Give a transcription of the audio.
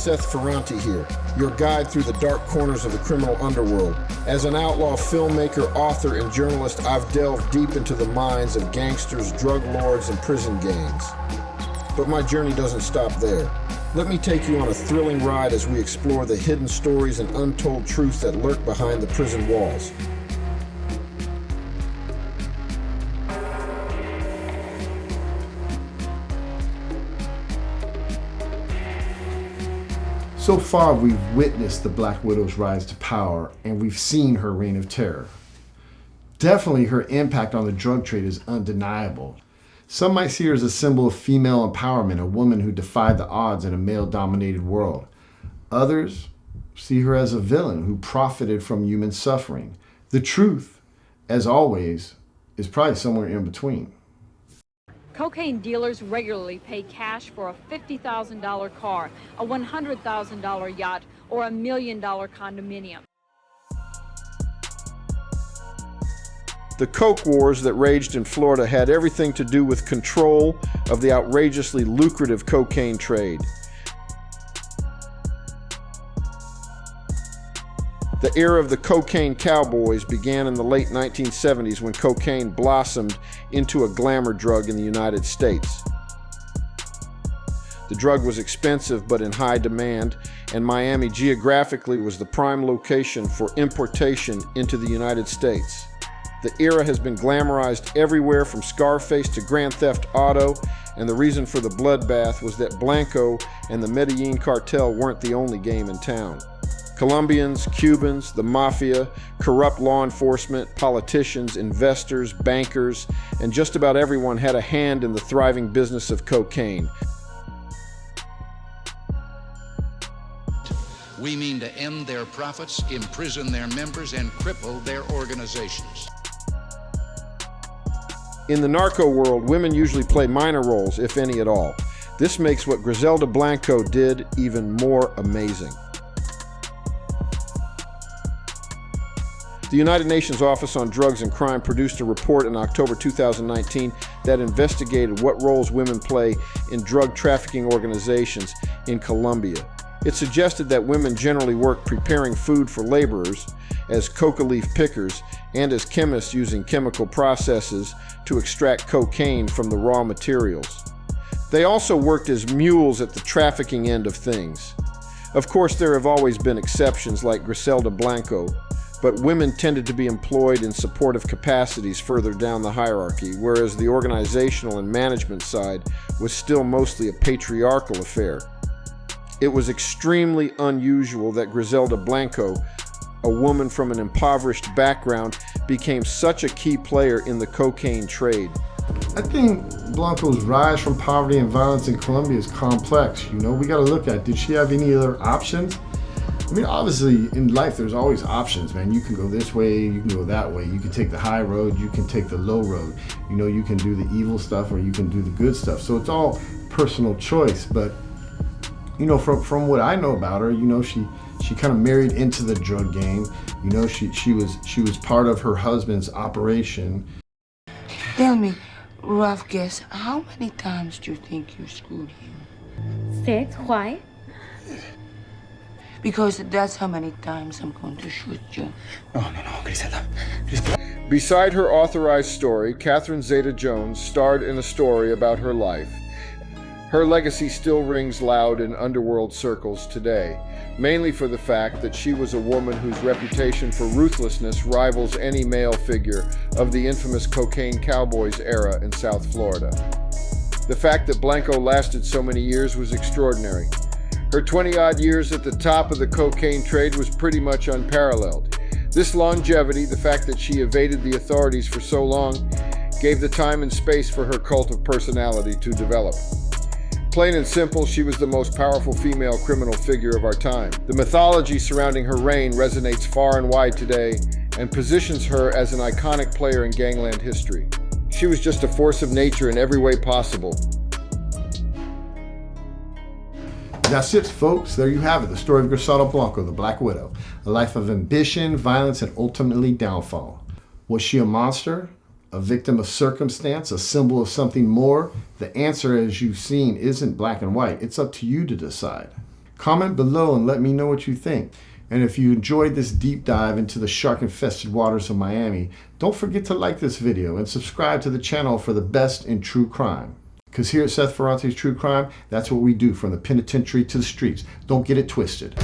Seth Ferranti here, your guide through the dark corners of the criminal underworld. As an outlaw filmmaker, author, and journalist, I've delved deep into the minds of gangsters, drug lords, and prison gangs. But my journey doesn't stop there. Let me take you on a thrilling ride as we explore the hidden stories and untold truths that lurk behind the prison walls. So far, we've witnessed the Black Widow's rise to power, and we've seen her reign of terror. Definitely, her impact on the drug trade is undeniable. Some might see her as a symbol of female empowerment, a woman who defied the odds in a male-dominated world. Others see her as a villain who profited from human suffering. The truth, as always, is probably somewhere in between. Cocaine dealers regularly pay cash for a $50,000 car, a $100,000 yacht, or $1 million condominium. The coke wars that raged in Florida had everything to do with control of the outrageously lucrative cocaine trade. The era of the cocaine cowboys began in the late 1970s when cocaine blossomed into a glamour drug in the United States. The drug was expensive but in high demand, and Miami geographically was the prime location for importation into the United States. The era has been glamorized everywhere from Scarface to Grand Theft Auto, and the reason for the bloodbath was that Blanco and the Medellin cartel weren't the only game in town. Colombians, Cubans, the mafia, corrupt law enforcement, politicians, investors, bankers, and just about everyone had a hand in the thriving business of cocaine. We mean to end their profits, imprison their members, and cripple their organizations. In the narco world, women usually play minor roles, if any at all. This makes what Griselda Blanco did even more amazing. The United Nations Office on Drugs and Crime produced a report in October 2019 that investigated what roles women play in drug trafficking organizations in Colombia. It suggested that women generally work preparing food for laborers, as coca leaf pickers, and as chemists using chemical processes to extract cocaine from the raw materials. They also worked as mules at the trafficking end of things. Of course, there have always been exceptions like Griselda Blanco, but women tended to be employed in supportive capacities further down the hierarchy, whereas the organizational and management side was still mostly a patriarchal affair. It was extremely unusual that Griselda Blanco, a woman from an impoverished background, became such a key player in the cocaine trade. I think Blanco's rise from poverty and violence in Colombia is complex. We gotta look at, did she have any other options? I mean, obviously, in life, there's always options, man. You can go this way, you can go that way. You can take the high road, you can take the low road. You can do the evil stuff or you can do the good stuff. So it's all personal choice. But, from what I know about her, she kind of married into the drug game. She was part of her husband's operation. Tell me, rough guess, how many times do you think you screwed him? 6. Why? Because that's how many times I'm going to shoot you. No, Griselda. Beside her authorized story, Catherine Zeta-Jones starred in a story about her life. Her legacy still rings loud in underworld circles today, mainly for the fact that she was a woman whose reputation for ruthlessness rivals any male figure of the infamous cocaine cowboys era in South Florida. The fact that Blanco lasted so many years was extraordinary. Her 20-odd years at the top of the cocaine trade was pretty much unparalleled. This longevity, the fact that she evaded the authorities for so long, gave the time and space for her cult of personality to develop. Plain and simple, she was the most powerful female criminal figure of our time. The mythology surrounding her reign resonates far and wide today and positions her as an iconic player in gangland history. She was just a force of nature in every way possible. That's it, folks. There you have it. The story of Griselda Blanco, the Black Widow. A life of ambition, violence, and ultimately downfall. Was she a monster? A victim of circumstance? A symbol of something more? The answer, as you've seen, isn't black and white. It's up to you to decide. Comment below and let me know what you think. And if you enjoyed this deep dive into the shark-infested waters of Miami, don't forget to like this video and subscribe to the channel for the best in true crime. Because here at Seth Ferranti True Crime, that's what we do from the penitentiary to the streets. Don't get it twisted.